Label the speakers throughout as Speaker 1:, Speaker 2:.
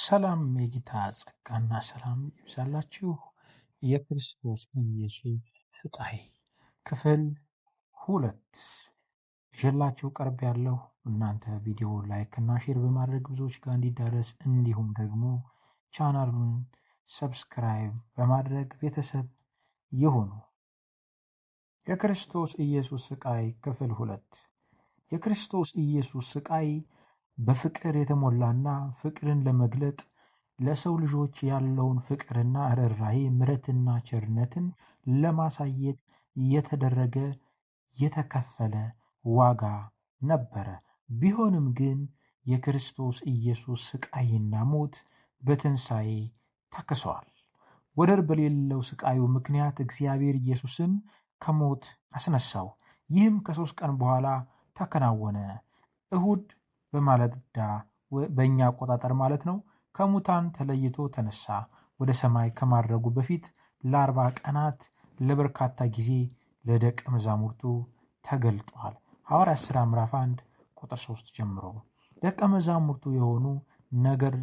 Speaker 1: ሰላም የጌታ ጸጋና ሰላም ይብዛላችሁ። የክርስቶስ ኢየሱስ ስቃይ ክፍል 2 ይዤላችሁ ቀርብ ያለው እናንተ ቪዲዮ ላይክ እና ሼር በማድረግ ብዙዎች ጋር እንዲዳረስ እንዲሁም ደግሞ ቻናሉን ሰብስክራይብ በማድረግ ቤተሰብ ይሁኑ። የክርስቶስ ኢየሱስ ስቃይ ክፍል 2 የክርስቶስ ኢየሱስ ስቃይ በፍቅር የተሞላና ፍቅርን ለመግለጥ ለሰው ልጆች ያለውን ፍቅርና ርኅራኄ ምሕረትና ቸርነትን ለማሳየት የተደረገ የተከፈለ ዋጋ ነበረ። ቢሆንም ግን የክርስቶስ ኢየሱስ ስቃይና ሞት በትንሣኤ ተክሷል። ወደር በሌለው ስቃዩ ምክንያት እግዚአብሔር ኢየሱስን ከሞት አስነሳው። ይህም ከ3 ቀን በኋላ ተከናወነ። እሁድ በማለዳ በእኛ አቆጣጠር ማለት ነው ከሙታን ተለይቶ ተነሳ። ወደ ሰማይ ከማድረጉ በፊት ለ40 ቀናት ለበርካታ ጊዜ ለደቀ መዛሙርቱ ተገልጧል። ሐዋርያት ሥራ ምዕራፍ 1 ቁጥር 3 ጀምሮ ደቀ መዛሙርቱ የሆኑ ነገር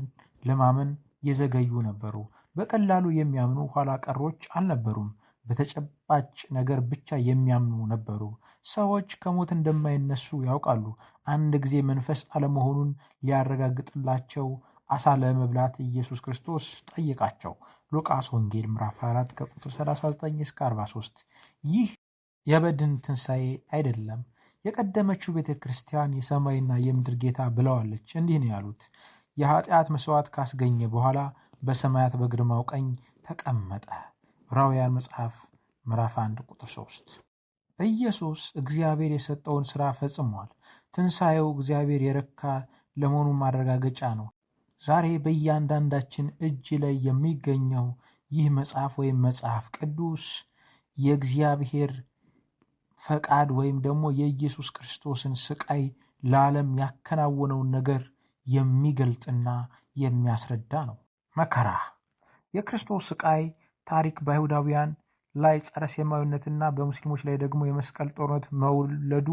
Speaker 1: ለማመን የዘገዩ ነበሩ። በቀላሉ የሚያምኑ ኋላ ቀሮች አልነበሩም። በተጨባጭ ነገር ብቻ የሚያምኑ ነበሩ። ሰዎች ከሞት እንደማይነሱ ያውቃሉ። አንድ ጊዜ መንፈስ አለመሆኑን ሊያረጋግጥላቸው አሳ ለመብላት ኢየሱስ ክርስቶስ ጠየቃቸው። ሉቃስ ወንጌል ምዕራፍ 4 ከቁጥር 39 እስከ 43። ይህ የበድን ትንሣኤ አይደለም። የቀደመችው ቤተ ክርስቲያን የሰማይና የምድር ጌታ ብለዋለች። እንዲህ ነው ያሉት፣ የኃጢአት መስዋዕት ካስገኘ በኋላ በሰማያት በግርማው ቀኝ ተቀመጠ። ዕብራውያን መጽሐፍ ምዕራፍ 1 ቁጥር 3። ኢየሱስ እግዚአብሔር የሰጠውን ሥራ ፈጽሟል። ትንሣኤው እግዚአብሔር የረካ ለመሆኑ ማረጋገጫ ነው። ዛሬ በእያንዳንዳችን እጅ ላይ የሚገኘው ይህ መጽሐፍ ወይም መጽሐፍ ቅዱስ የእግዚአብሔር ፈቃድ ወይም ደግሞ የኢየሱስ ክርስቶስን ስቃይ ለዓለም ያከናወነውን ነገር የሚገልጥና የሚያስረዳ ነው። መከራ የክርስቶስ ስቃይ ታሪክ በአይሁዳውያን ላይ ጸረ ሴማዊነትና በሙስሊሞች ላይ ደግሞ የመስቀል ጦርነት መውለዱ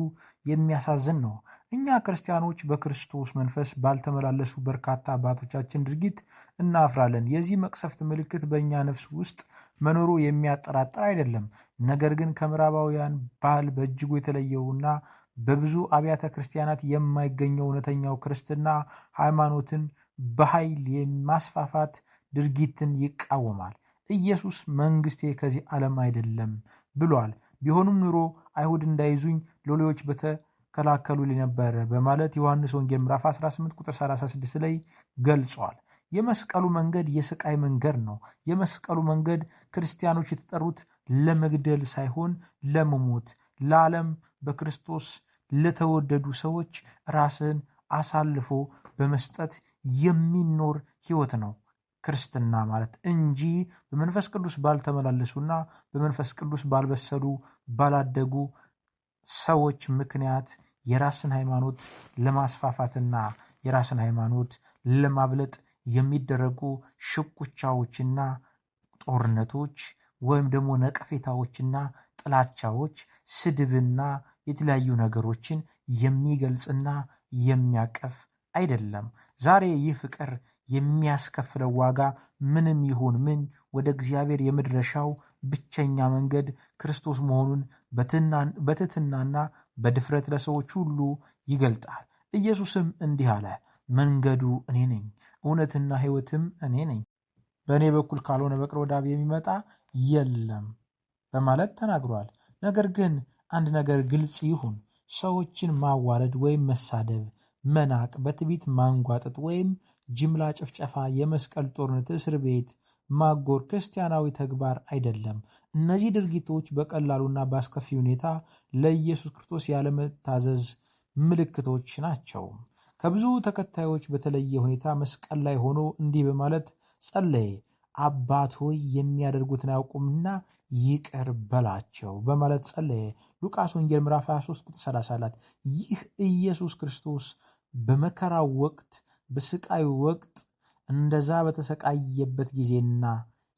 Speaker 1: የሚያሳዝን ነው። እኛ ክርስቲያኖች በክርስቶስ መንፈስ ባልተመላለሱ በርካታ አባቶቻችን ድርጊት እናፍራለን። የዚህ መቅሰፍት ምልክት በእኛ ነፍስ ውስጥ መኖሩ የሚያጠራጥር አይደለም። ነገር ግን ከምዕራባውያን ባህል በእጅጉ የተለየውና በብዙ አብያተ ክርስቲያናት የማይገኘው እውነተኛው ክርስትና ሃይማኖትን በኃይል የማስፋፋት ድርጊትን ይቃወማል። ኢየሱስ መንግስቴ ከዚህ ዓለም አይደለም ብሏል። ቢሆንም ኑሮ አይሁድ እንዳይዙኝ ሎሌዎች በተከላከሉ ነበረ በማለት ዮሐንስ ወንጌል ምዕራፍ 18 ቁጥር 36 ላይ ገልጿል። የመስቀሉ መንገድ የስቃይ መንገድ ነው። የመስቀሉ መንገድ ክርስቲያኖች የተጠሩት ለመግደል ሳይሆን ለመሞት፣ ለዓለም በክርስቶስ ለተወደዱ ሰዎች ራስን አሳልፎ በመስጠት የሚኖር ሕይወት ነው ክርስትና ማለት እንጂ በመንፈስ ቅዱስ ባልተመላለሱና በመንፈስ ቅዱስ ባልበሰሉ ባላደጉ ሰዎች ምክንያት የራስን ሃይማኖት ለማስፋፋትና የራስን ሃይማኖት ለማብለጥ የሚደረጉ ሽኩቻዎችና ጦርነቶች ወይም ደግሞ ነቀፌታዎችና ጥላቻዎች፣ ስድብና የተለያዩ ነገሮችን የሚገልጽና የሚያቀፍ አይደለም። ዛሬ ይህ ፍቅር የሚያስከፍለው ዋጋ ምንም ይሁን ምን ወደ እግዚአብሔር የመድረሻው ብቸኛ መንገድ ክርስቶስ መሆኑን በትህትናና በድፍረት ለሰዎች ሁሉ ይገልጣል። ኢየሱስም እንዲህ አለ፣ መንገዱ እኔ ነኝ፣ እውነትና ሕይወትም እኔ ነኝ፣ በእኔ በኩል ካልሆነ በቀር ወደ አብ የሚመጣ የለም በማለት ተናግሯል። ነገር ግን አንድ ነገር ግልጽ ይሁን፣ ሰዎችን ማዋረድ ወይም መሳደብ፣ መናቅ፣ በትዕቢት ማንጓጠጥ ወይም ጅምላ ጭፍጨፋ፣ የመስቀል ጦርነት፣ እስር ቤት ማጎር ክርስቲያናዊ ተግባር አይደለም። እነዚህ ድርጊቶች በቀላሉና በአስከፊ ሁኔታ ለኢየሱስ ክርስቶስ ያለመታዘዝ ምልክቶች ናቸው። ከብዙ ተከታዮች በተለየ ሁኔታ መስቀል ላይ ሆኖ እንዲህ በማለት ጸለየ፣ አባት ሆይ የሚያደርጉትን አያውቁምና ይቅር በላቸው በማለት ጸለየ። ሉቃስ ወንጌል ምዕራፍ 23 ቁጥር 34። ይህ ኢየሱስ ክርስቶስ በመከራው ወቅት በስቃዩ ወቅት እንደዛ በተሰቃየበት ጊዜና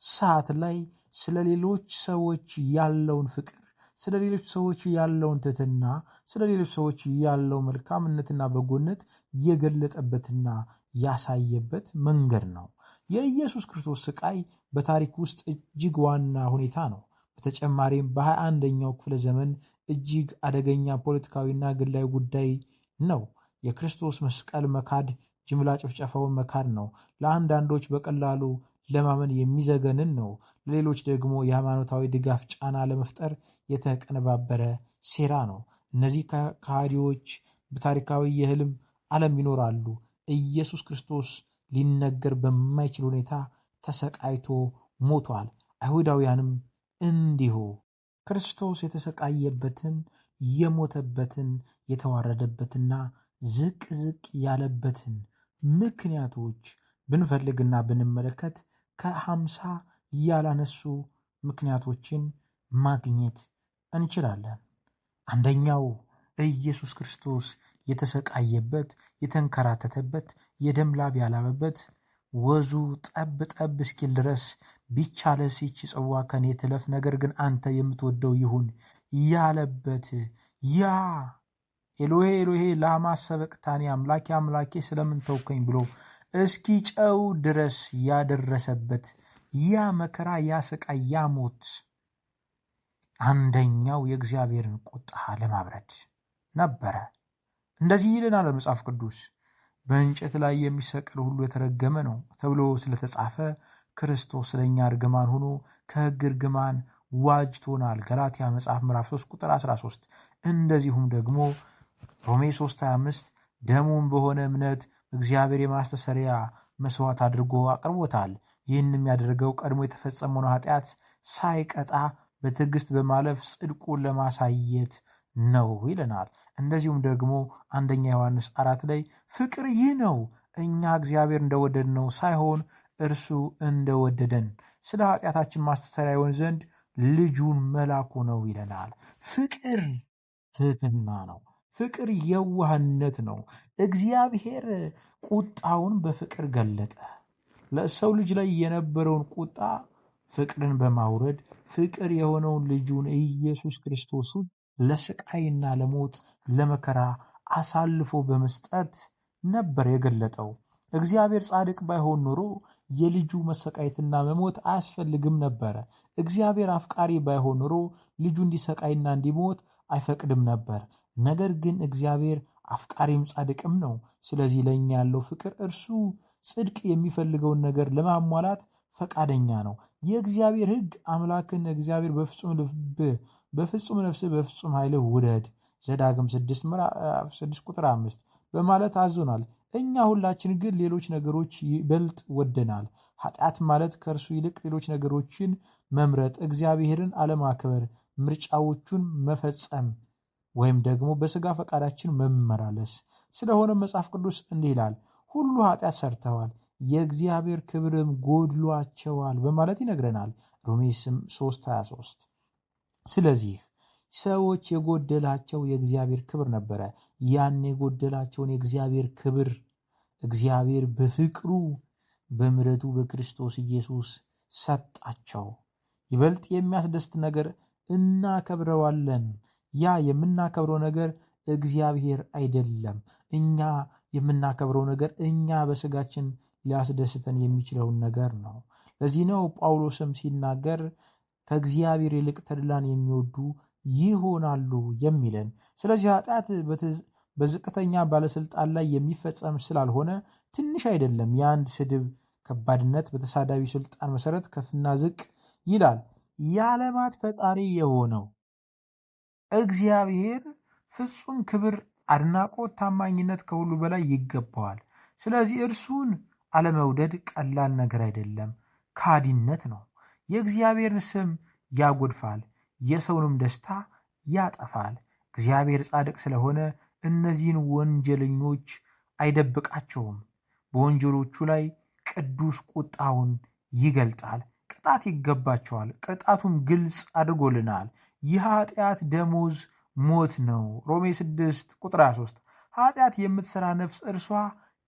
Speaker 1: ሰዓት ላይ ስለ ሌሎች ሰዎች ያለውን ፍቅር፣ ስለ ሌሎች ሰዎች ያለውን ትህትና፣ ስለ ሌሎች ሰዎች ያለው መልካምነትና በጎነት የገለጠበትና ያሳየበት መንገድ ነው። የኢየሱስ ክርስቶስ ስቃይ በታሪክ ውስጥ እጅግ ዋና ሁኔታ ነው። በተጨማሪም በ21ኛው ክፍለ ዘመን እጅግ አደገኛ ፖለቲካዊና ግላዊ ጉዳይ ነው። የክርስቶስ መስቀል መካድ ጅምላ ጭፍጨፋውን መካድ ነው። ለአንዳንዶች በቀላሉ ለማመን የሚዘገንን ነው። ለሌሎች ደግሞ የሃይማኖታዊ ድጋፍ ጫና ለመፍጠር የተቀነባበረ ሴራ ነው። እነዚህ ከሃዲዎች በታሪካዊ የህልም ዓለም ይኖራሉ። ኢየሱስ ክርስቶስ ሊነገር በማይችል ሁኔታ ተሰቃይቶ ሞቷል። አይሁዳውያንም እንዲሁ ክርስቶስ የተሰቃየበትን፣ የሞተበትን፣ የተዋረደበትና ዝቅ ያለበትን ምክንያቶች ብንፈልግና ብንመለከት ከ50 ያላነሱ ምክንያቶችን ማግኘት እንችላለን። አንደኛው ኢየሱስ ክርስቶስ የተሰቃየበት፣ የተንከራተተበት፣ የደም ላብ ያላበበት፣ ወዙ ጠብ ጠብ እስኪል ድረስ ቢቻለስ ይህች ጽዋ ከኔ ትለፍ፣ ነገር ግን አንተ የምትወደው ይሁን ያለበት ያ ኤሎሄ ኤሎሄ ላማ ሰበቅታኒ አምላኬ አምላኬ ስለምን ተውከኝ ብሎ እስኪ ጨው ድረስ ያደረሰበት ያ መከራ፣ ያ ስቃይ፣ ያ ሞት አንደኛው የእግዚአብሔርን ቁጣ ለማብረድ ነበረ። እንደዚህ ይለናል መጽሐፍ ቅዱስ፣ በእንጨት ላይ የሚሰቅል ሁሉ የተረገመ ነው ተብሎ ስለተጻፈ ክርስቶስ ስለኛ እርግማን ሆኖ ከሕግ እርግማን ዋጅቶናል። ገላትያ መጽሐፍ ምዕራፍ 3 ቁጥር 13። እንደዚሁም ደግሞ ሮሜ 3:25 ደሙን በሆነ እምነት እግዚአብሔር የማስተሰሪያ መስዋዕት አድርጎ አቅርቦታል። ይህንም ያደረገው ቀድሞ የተፈጸመውን ኃጢአት ሳይቀጣ በትዕግስት በማለፍ ጽድቁን ለማሳየት ነው ይለናል። እንደዚሁም ደግሞ አንደኛ ዮሐንስ 4 ላይ ፍቅር ይህ ነው፣ እኛ እግዚአብሔር እንደወደድነው ሳይሆን እርሱ እንደወደደን ስለ ኃጢአታችን ማስተሰሪያ ይሆን ዘንድ ልጁን መላኩ ነው ይለናል። ፍቅር ትህትና ነው። ፍቅር የዋህነት ነው። እግዚአብሔር ቁጣውን በፍቅር ገለጠ። ለሰው ልጅ ላይ የነበረውን ቁጣ ፍቅርን በማውረድ ፍቅር የሆነውን ልጁን ኢየሱስ ክርስቶስን ለስቃይና ለሞት ለመከራ አሳልፎ በመስጠት ነበር የገለጠው። እግዚአብሔር ጻድቅ ባይሆን ኖሮ የልጁ መሰቃየትና መሞት አያስፈልግም ነበረ። እግዚአብሔር አፍቃሪ ባይሆን ኖሮ ልጁ እንዲሰቃይና እንዲሞት አይፈቅድም ነበር። ነገር ግን እግዚአብሔር አፍቃሪም ጻድቅም ነው። ስለዚህ ለኛ ያለው ፍቅር እርሱ ጽድቅ የሚፈልገውን ነገር ለማሟላት ፈቃደኛ ነው። የእግዚአብሔር ሕግ አምላክን እግዚአብሔር በፍጹም ልብህ፣ በፍጹም ነፍስህ፣ በፍጹም ኃይልህ ውደድ ዘዳግም 6 ቁጥር 5 በማለት አዞናል። እኛ ሁላችን ግን ሌሎች ነገሮች ይበልጥ ወደናል። ኃጢአት ማለት ከእርሱ ይልቅ ሌሎች ነገሮችን መምረጥ፣ እግዚአብሔርን አለማክበር፣ ምርጫዎቹን መፈጸም ወይም ደግሞ በስጋ ፈቃዳችን መመላለስ ስለሆነ መጽሐፍ ቅዱስ እንዲህ ይላል፣ ሁሉ ኃጢአት ሰርተዋል የእግዚአብሔር ክብርም ጎድሏቸዋል በማለት ይነግረናል። ሮሜ 3:23። ስለዚህ ሰዎች የጎደላቸው የእግዚአብሔር ክብር ነበረ። ያን የጎደላቸውን የእግዚአብሔር ክብር እግዚአብሔር በፍቅሩ በምሕረቱ በክርስቶስ ኢየሱስ ሰጣቸው። ይበልጥ የሚያስደስት ነገር እናከብረዋለን። ያ የምናከብረው ነገር እግዚአብሔር አይደለም። እኛ የምናከብረው ነገር እኛ በስጋችን ሊያስደስተን የሚችለውን ነገር ነው። ለዚህ ነው ጳውሎስም ሲናገር ከእግዚአብሔር ይልቅ ተድላን የሚወዱ ይሆናሉ የሚለን። ስለዚህ ኃጢአት በዝቅተኛ ባለስልጣን ላይ የሚፈጸም ስላልሆነ ትንሽ አይደለም። የአንድ ስድብ ከባድነት በተሳዳቢ ስልጣን መሰረት ከፍና ዝቅ ይላል። የዓለማት ፈጣሪ የሆነው እግዚአብሔር ፍጹም ክብር፣ አድናቆት፣ ታማኝነት ከሁሉ በላይ ይገባዋል። ስለዚህ እርሱን አለመውደድ ቀላል ነገር አይደለም፣ ካዲነት ነው። የእግዚአብሔርን ስም ያጎድፋል፣ የሰውንም ደስታ ያጠፋል። እግዚአብሔር ጻድቅ ስለሆነ እነዚህን ወንጀለኞች አይደብቃቸውም። በወንጀሎቹ ላይ ቅዱስ ቁጣውን ይገልጣል። ቅጣት ይገባቸዋል። ቅጣቱም ግልጽ አድርጎልናል። የኃጢአት ደሞዝ ሞት ነው። ሮሜ 6 ቁጥር 23። ኃጢአት የምትሰራ ነፍስ እርሷ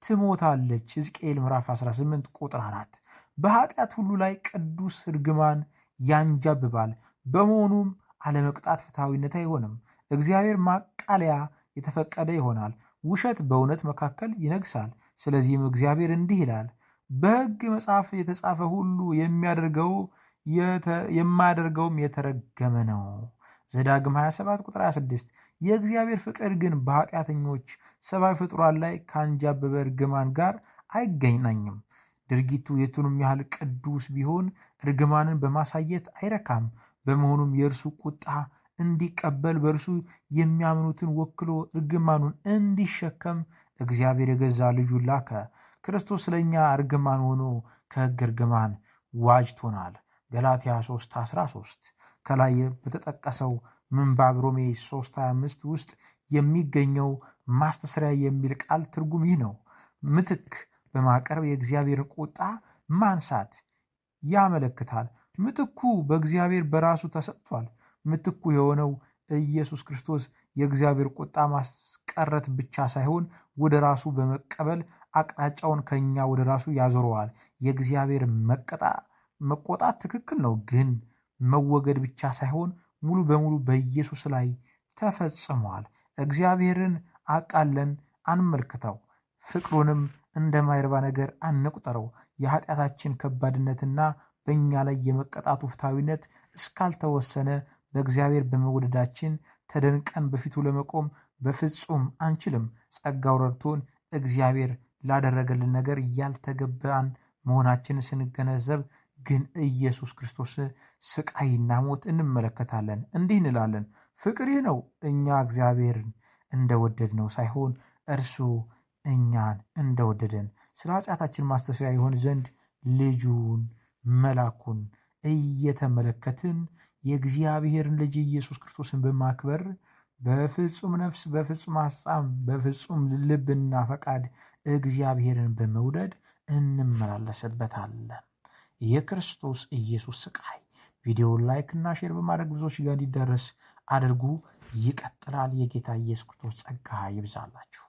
Speaker 1: ትሞታለች። ሕዝቅኤል ምዕራፍ 18 ቁጥር 4። በኃጢአት ሁሉ ላይ ቅዱስ እርግማን ያንጃብባል። በመሆኑም አለመቅጣት ፍትሐዊነት አይሆንም። እግዚአብሔር ማቃለያ የተፈቀደ ይሆናል። ውሸት በእውነት መካከል ይነግሳል። ስለዚህም እግዚአብሔር እንዲህ ይላል፣ በሕግ መጽሐፍ የተጻፈ ሁሉ የማያደርገውም የተረገመ ነው። ዘዳግም 27 ቁጥር 26። የእግዚአብሔር ፍቅር ግን በኃጢአተኞች ሰብአዊ ፍጡራን ላይ ካንጃበበ እርግማን ጋር አይገናኝም። ድርጊቱ የቱንም ያህል ቅዱስ ቢሆን እርግማንን በማሳየት አይረካም። በመሆኑም የእርሱ ቁጣ እንዲቀበል በእርሱ የሚያምኑትን ወክሎ እርግማኑን እንዲሸከም እግዚአብሔር የገዛ ልጁን ላከ። ክርስቶስ ስለኛ እርግማን ሆኖ ከሕግ እርግማን ዋጅቶናል። ገላትያ 3:13። ከላይ በተጠቀሰው ምንባብ ሮሜ 3:25 ውስጥ የሚገኘው ማስተስሪያ የሚል ቃል ትርጉም ይህ ነው። ምትክ በማቅረብ የእግዚአብሔርን ቁጣ ማንሳት ያመለክታል። ምትኩ በእግዚአብሔር በራሱ ተሰጥቷል። ምትኩ የሆነው ኢየሱስ ክርስቶስ የእግዚአብሔር ቁጣ ማስቀረት ብቻ ሳይሆን ወደ ራሱ በመቀበል አቅጣጫውን ከኛ ወደ ራሱ ያዞረዋል። የእግዚአብሔር መቆጣት ትክክል ነው፣ ግን መወገድ ብቻ ሳይሆን ሙሉ በሙሉ በኢየሱስ ላይ ተፈጽሟል። እግዚአብሔርን አቃለን አንመልክተው፣ ፍቅሩንም እንደማይረባ ነገር አንቁጠረው። የኃጢአታችን ከባድነትና በእኛ ላይ የመቀጣቱ ፍትሐዊነት እስካልተወሰነ በእግዚአብሔር በመወደዳችን ተደንቀን በፊቱ ለመቆም በፍጹም አንችልም። ጸጋው ረድቶን እግዚአብሔር ላደረገልን ነገር ያልተገባን መሆናችንን ስንገነዘብ ግን ኢየሱስ ክርስቶስ ስቃይና ሞት እንመለከታለን። እንዲህ እንላለን፣ ፍቅር ይህ ነው፣ እኛ እግዚአብሔርን እንደወደድነው ሳይሆን እርሱ እኛን እንደወደደን። ስለ ኃጢአታችን ማስተስሪያ ይሆን ዘንድ ልጁን መላኩን እየተመለከትን የእግዚአብሔርን ልጅ ኢየሱስ ክርስቶስን በማክበር በፍጹም ነፍስ፣ በፍጹም ሐሳብ፣ በፍጹም ልብና ፈቃድ እግዚአብሔርን በመውደድ እንመላለስበታለን። የክርስቶስ ኢየሱስ ስቃይ ቪዲዮውን ላይክ እና ሼር በማድረግ ብዙዎች ጋር እንዲደረስ አድርጉ። ይቀጥላል። የጌታ ኢየሱስ ክርስቶስ ጸጋ ይብዛላችሁ።